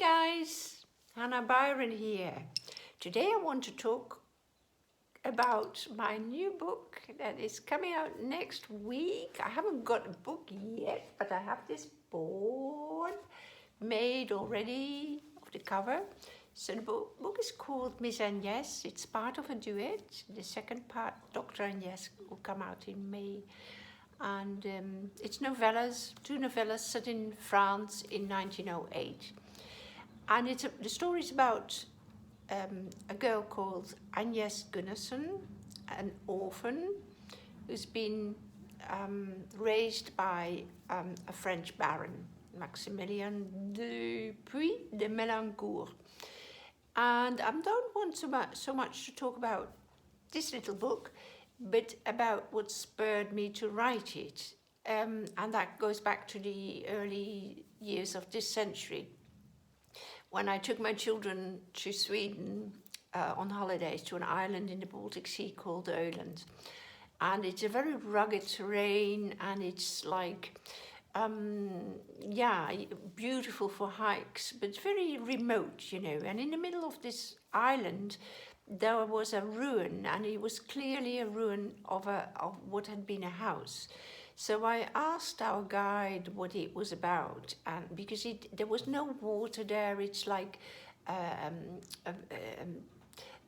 guys, Hannah Byron here. Today I want to talk about my new book that is coming out next week. I haven't got a book yet, but I have this board made already of the cover. So the book is called Miss Agnès. It's part of a duet. The second part, Dr. Agnès, will come out in May. And it's novellas, two novellas set in France in 1908. And the story is about a girl called Agnès Gunnarsson, an orphan who's been raised by a French baron, Maximilien de Mélancourt. And I don't want so much to talk about this little book, but about what spurred me to write it. And that goes back to the early years of this century, when I took my children to Sweden on holidays to an island in the Baltic Sea called Öland. And it's a very rugged terrain, and it's like, beautiful for hikes, but very remote, you know. And in the middle of this island, there was a ruin, and it was clearly a ruin of what had been a house. So I asked our guide what it was about, and because there was no water there, it's like a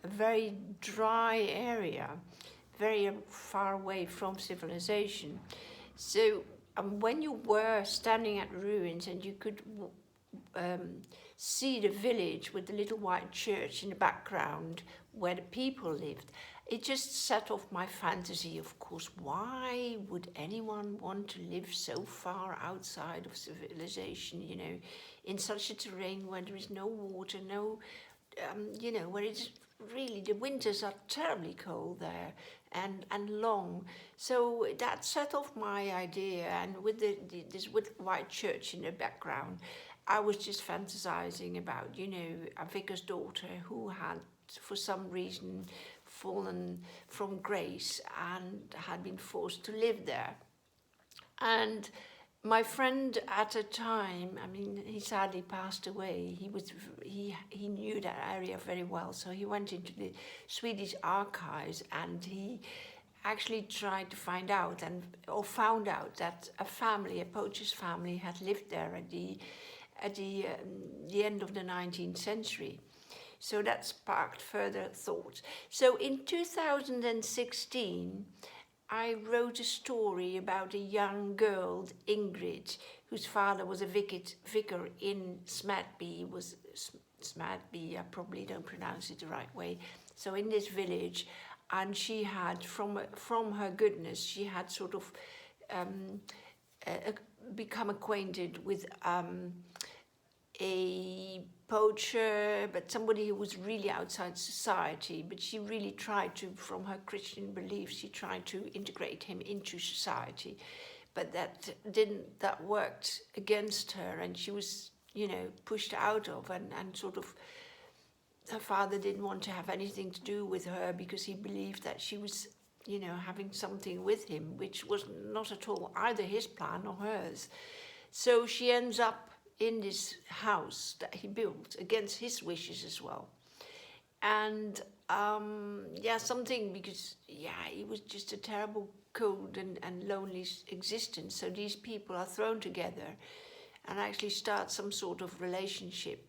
very dry area, very far away from civilization. So when you were standing at ruins and you could see the village with the little white church in the background where the people lived, it just set off my fantasy. Of course, why would anyone want to live so far outside of civilization, you know, in such a terrain where there is no water, where it's really, the winters are terribly cold there and long. So that set off my idea, and with this white church in the background, I was just fantasizing about, you know, a vicar's daughter who had, for some reason, fallen from grace and had been forced to live there. And my friend at the time, I mean, he sadly passed away. He knew that area very well, so he went into the Swedish archives and he actually tried to find out found out that a poacher's family, had lived there at the end of the 19th century. So that sparked further thought. So in 2016, I wrote a story about a young girl, Ingrid, whose father was a vicar in Smedby. Smedby, I probably don't pronounce it the right way. So in this village, and she had, from her goodness, she had sort of become acquainted with a poacher, but somebody who was really outside society, but she really tried to, from her Christian beliefs, she tried to integrate him into society. But that worked against her, and she was, you know, pushed out of, and sort of, her father didn't want to have anything to do with her because he believed that she was, you know, having something with him, which was not at all either his plan or hers. So she ends up in this house that he built against his wishes as well. And it was just a terrible, cold and lonely existence. So these people are thrown together and actually start some sort of relationship.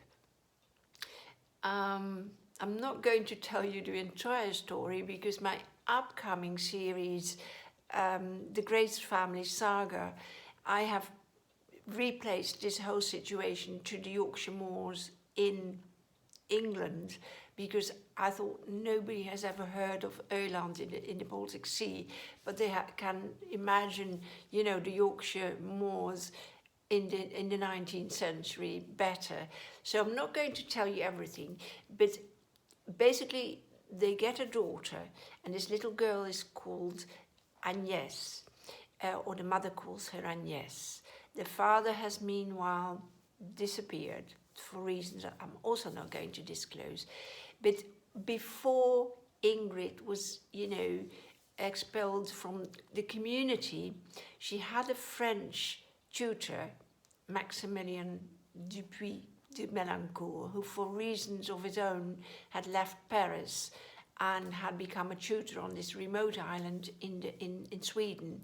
I'm not going to tell you the entire story because my upcoming series, The Grace Family Saga, I have replaced this whole situation to the Yorkshire Moors in England, because I thought nobody has ever heard of Öland in the Baltic Sea, but they can imagine, you know, the Yorkshire Moors in the 19th century better. So I'm not going to tell you everything, but basically they get a daughter, and this little girl is called Agnès, or the mother calls her Agnès. The father has meanwhile disappeared for reasons that I'm also not going to disclose. But before Ingrid was, you know, expelled from the community, she had a French tutor, Maximilien de Melancourt, who for reasons of his own had left Paris and had become a tutor on this remote island in Sweden.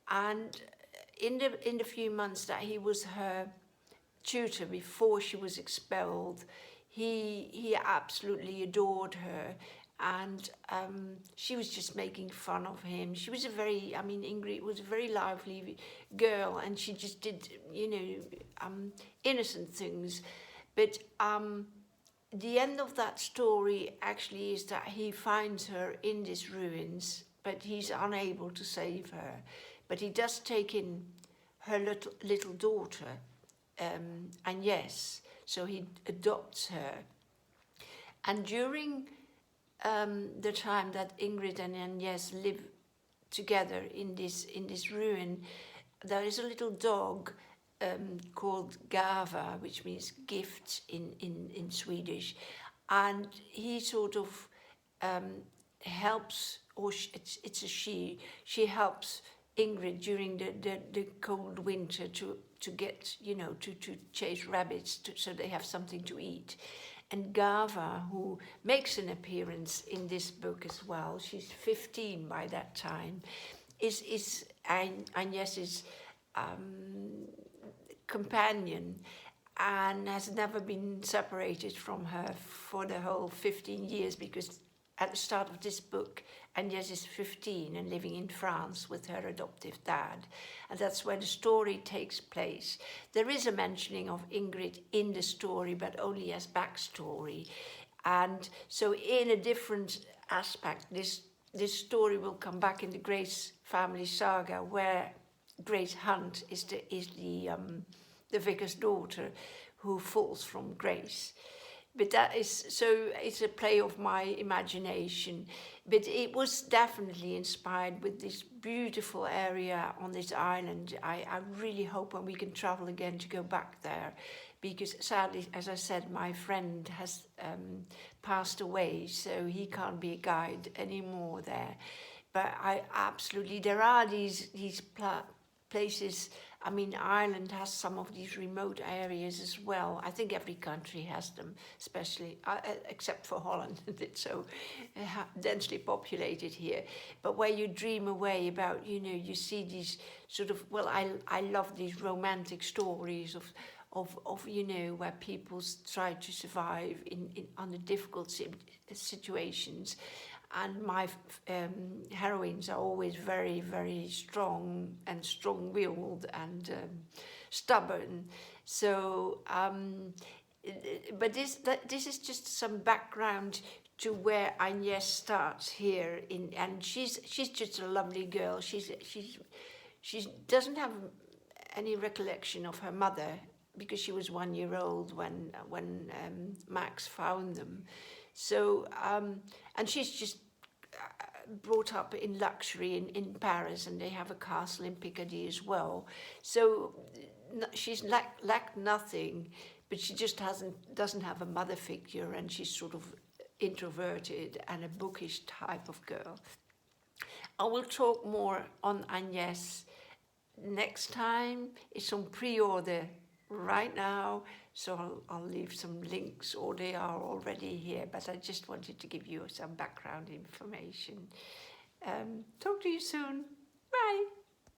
And in the few months that he was her tutor before she was expelled, he absolutely adored her, and she was just making fun of him. She was Ingrid was a very lively girl, and she just did, innocent things. But the end of that story actually is that he finds her in these ruins, but he's unable to save her. But he does take in her little daughter, Agnès, so he adopts her. And during the time that Ingrid and Agnès live together in this ruin, there is a little dog called Gava, which means gift in Swedish, and he sort of helps, or it's a she helps Ingrid during the cold winter to get, to chase rabbits so they have something to eat. And Gava, who makes an appearance in this book as well, she's 15 by that time, is Agnès' companion, and has never been separated from her for the whole 15 years, because at the start of this book, Agnès is 15 and living in France with her adoptive dad. And that's where the story takes place. There is a mentioning of Ingrid in the story, but only as backstory. And so in a different aspect, this story will come back in the Grace family saga, where Grace Hunt is the vicar's daughter who falls from grace. But that is, so it's a play of my imagination. But it was definitely inspired with this beautiful area on this island. I really hope when we can travel again to go back there, because sadly, as I said, my friend has passed away, so he can't be a guide anymore there. But there are these places. I mean, Ireland has some of these remote areas as well. I think every country has them, especially, except for Holland. It's so densely populated here. But where you dream away about, you see these sort of, well, I love these romantic stories of where people try to survive under difficult situations. And my heroines are always very, very strong and strong-willed and stubborn. So, but this is just some background to where Agnès starts here. And she's just a lovely girl. She doesn't have any recollection of her mother, because she was 1 year old when Max found them. So, and she's just brought up in luxury in Paris, and they have a castle in Picardy as well. So she's lacked nothing, but she just doesn't have a mother figure, and she's sort of introverted and a bookish type of girl. I will talk more on Agnès next time. It's on pre-order right now, so I'll leave some links, or they are already here, but I just wanted to give you some background information. Talk to you soon. Bye.